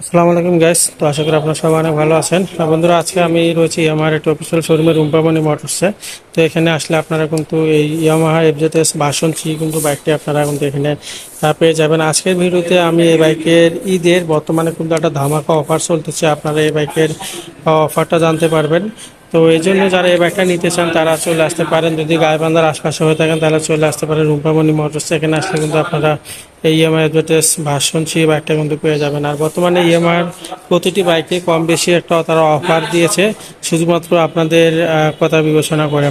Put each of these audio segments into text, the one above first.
আসসালামু আলাইকুম গাইস। তো আশা করি আপনারা সবাই অনেক ভালো আছেন। বন্ধুরা, আজকে আমি রয়েছি ইয়ামাহার একটা অফিসিয়াল শোরুমে রুম্পামণি মোটরসে। তো এখানে আসলে আপনারা কিন্তু এই ইয়ামাহা এফজেডএস ভার্সন 3 কিন্তু বাইকটি আপনারা কিন্তু এখানে পেয়ে যাবেন। আজকের ভিডিওতে আমি এই বাইকের ঈদের বর্তমানে কিন্তু একটা ধামাকা অফার চলতেছে, আপনারা এই বাইকের অফারটা জানতে পারবেন। তো এই জন্য যারা এই বাইকটা নিতে চান তারা চলে আসতে পারেন। যদি গাইবান্ধার আশপাশে হয়ে থাকেন তাহলে চলে আসতে পারেন রুম্পামণি মোটরস। এখানে আসলে কিন্তু আপনারা এই ইএমআই অ্যাডভার্টাইজ ভার্সন 3 বাইকটা কিন্তু পেয়ে যাবেন। আর বর্তমানে ইএমআই প্রতিটি বাইকে কম বেশি একটা তারা অফার দিয়েছে, শুধুমাত্র আপনাদের কথা বিবেচনা করে।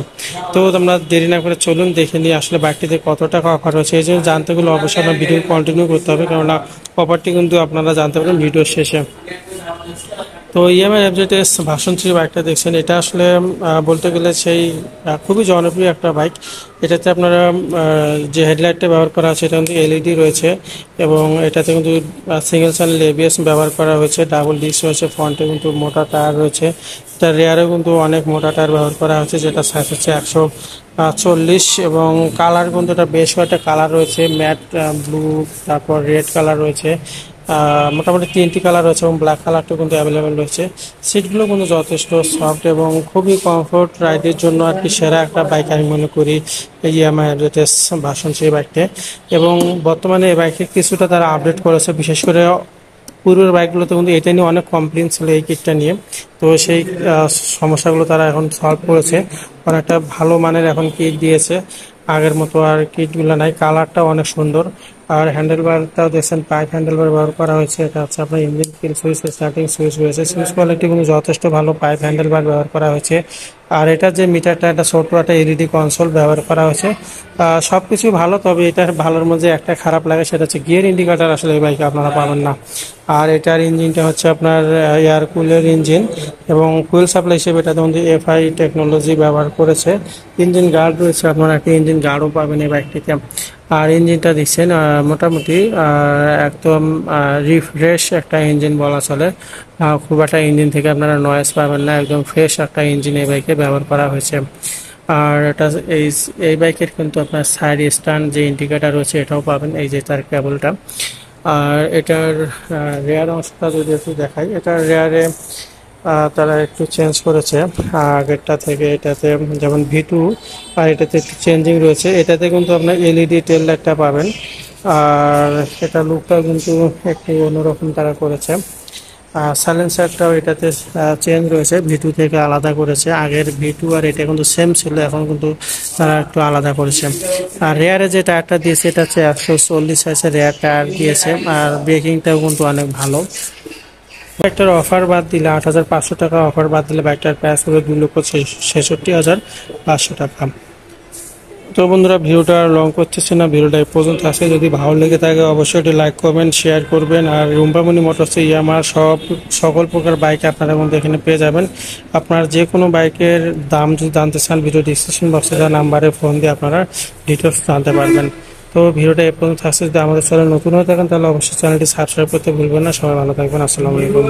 তো তোমরা দেরি না করে চলুন দেখে নিয়ে আসলে বাইকটিতে কত টাকা অফার হচ্ছে। এই জন্য জানতে গেলে অবশ্যই আপনার ভিডিও কন্টিনিউ করতে হবে, কেননা অফারটি কিন্তু আপনারা জানতে পারবেন ভিডিওর শেষে। তো ইএমআই এফজেডএস ভার্সন 3 বাইকটা দেখছেন, এটা আসলে বলতে গেলে সেই খুবই জনপ্রিয় একটা বাইক। এটাতে আপনারা যে হেডলাইটটা ব্যবহার করা আছে এটা কিন্তু এলইডি রয়েছে, এবং এটাতে কিন্তু সিঙ্গেল চ্যানেল এবিএস ব্যবহার করা হয়েছে, ডাবল ডিস্ক রয়েছে, ফ্রন্টে কিন্তু মোটা টায়ার রয়েছে। এটা রেয়ারেও কিন্তু অনেক মোটা টায়ার ব্যবহার করা হয়েছে, যেটা সাইজ হচ্ছে 140, এবং কালার কিন্তু এটা বেশ কয়েকটা কালার রয়েছে, ম্যাট ব্লু, তারপর রেড কালার রয়েছে, মোটামুটি 3টি কালার রয়েছে, এবং ব্ল্যাক কালারটা কিন্তু অ্যাভেলেবেল রয়েছে। সিটগুলো কিন্তু যথেষ্ট সফট এবং খুবই কমফোর্ট রাইডের জন্য আর কি সেরা একটা বাইক আমি মনে করি এই ইয়ামাহা এফজেডএস ভার্সন 3 বাইকটা। এবং বর্তমানে এই বাইকে কিছুটা তারা আপডেট করেছে, বিশেষ করে পূর্বের বাইকগুলোতে কিন্তু এটা নিয়ে অনেক কমপ্লেন ছিল এই কিটটা নিয়ে। তো সেই সমস্যাগুলো তারা এখন সলভ করেছে, অনেকটা ভালো মানের এখন কিট দিয়েছে, আগের মতো আর কিটগুলো নাই। কালারটাও অনেক সুন্দর, আর হ্যান্ডেলবারটাও দেখছেন পাইপ হ্যান্ডেলবার ব্যবহার করা হয়েছে। এটা হচ্ছে আপনার ইঞ্জিন কিল সুইচ, স্টার্টিং সুইচ রয়েছে, সুইচ কোয়ালিটি কিন্তু যথেষ্ট ভালো, পাইপ হ্যান্ডেলবার ব্যবহার করা হয়েছে। আর এটা যে মিটারটা, এটা ছোট একটা এলইডি কনসোল ব্যবহার করা হয়েছে। সব কিছু ভালো, তবে এটার ভালোর মধ্যে একটা খারাপ লাগে, সেটা হচ্ছে গিয়ার ইন্ডিকেটার আসলে এই বাইকে আপনারা পাবেন না। আর এটার ইঞ্জিনটা হচ্ছে আপনার এয়ার কুলার ইঞ্জিন, এবং ফুয়েল সাপ্লাই হিসেবে এটাতে কিন্তু এফআই টেকনোলজি ব্যবহার করেছে। ইঞ্জিন গার্ড রয়েছে, আপনারা একটা ইঞ্জিন গার্ডও পাবেন এই বাইকটিতে। আর ইঞ্জিনটা দেখছেন মোটামুটি একদম রিফ্রেশ একটা ইঞ্জিন বলা চলে। খুব একটা ইঞ্জিন থেকে আপনারা নয়েজ পাবেন না, একদম ফ্রেশ একটা ইঞ্জিন এই বাইকে ব্যবহার করা হয়েছে। আর এটা এই বাইকের কিন্তু আপনার সাইড স্ট্যান্ড যে ইন্ডিকেটার রয়েছে এটাও পাবেন, এই যে তার কেবলটা। আর এটার রেয়ার অংশটা যদি একটু দেখাই, এটার রেয়ারে তারা একটু চেঞ্জ করেছে আগেরটা থেকে। এটাতে যেমন ভি2, আর এটাতে একটু চেঞ্জিং রয়েছে। এটাতে কিন্তু আপনার এলইডি টেল লাইটটা পাবেন, আর এটা লুকটাও কিন্তু একটু অন্যরকম তারা করেছে। সাইলেন্সারটাও এটাতে চেঞ্জ রয়েছে, ভি2 থেকে আলাদা করেছে। আগের ভি2 আর এটা কিন্তু সেম ছিল, এখন কিন্তু তারা একটু আলাদা করেছে। আর রেয়ারে যে টায়ারটা দিয়েছে এটা হচ্ছে 140 সাইজের রেয়ার টায়ার দিয়েছে, আর ব্রেকিংটাও কিন্তু অনেক ভালো। বাইকটার অফার বাদ দিলে 8,500 টাকা অফার বাদ দিলে বাইকটার প্রাইস হবে 2,66,500 টাকা। তো বন্ধুরা, ভিডিওটা লং করতেছে না, ভিডিওটা এই পর্যন্ত আসে। যদি ভালো লেগে থাকে অবশ্যই একটি লাইক করবেন, শেয়ার করবেন। আর রুম্পামণি মোটরসে ইয়ামাহার সকল প্রকার বাইক আপনারা মধ্যে এখানে পেয়ে যাবেন। আপনার যে কোনো বাইকের দাম যদি জানতে চান, ভিডিও ডিসক্রিপশন বক্সে দেওয়া নাম্বারে ফোন দিয়ে আপনারা ডিটেলস জানতে পারবেন। তো ভিডিওটা এই পর্যন্ত আসছে। যদি আমাদের চ্যানেল নতুন হয়ে থাকেন তাহলে অবশ্যই চ্যানেলটি সাবস্ক্রাইব করতে ভুলবেন না। সবাই ভালো থাকবেন। আসসালামু আলাইকুম।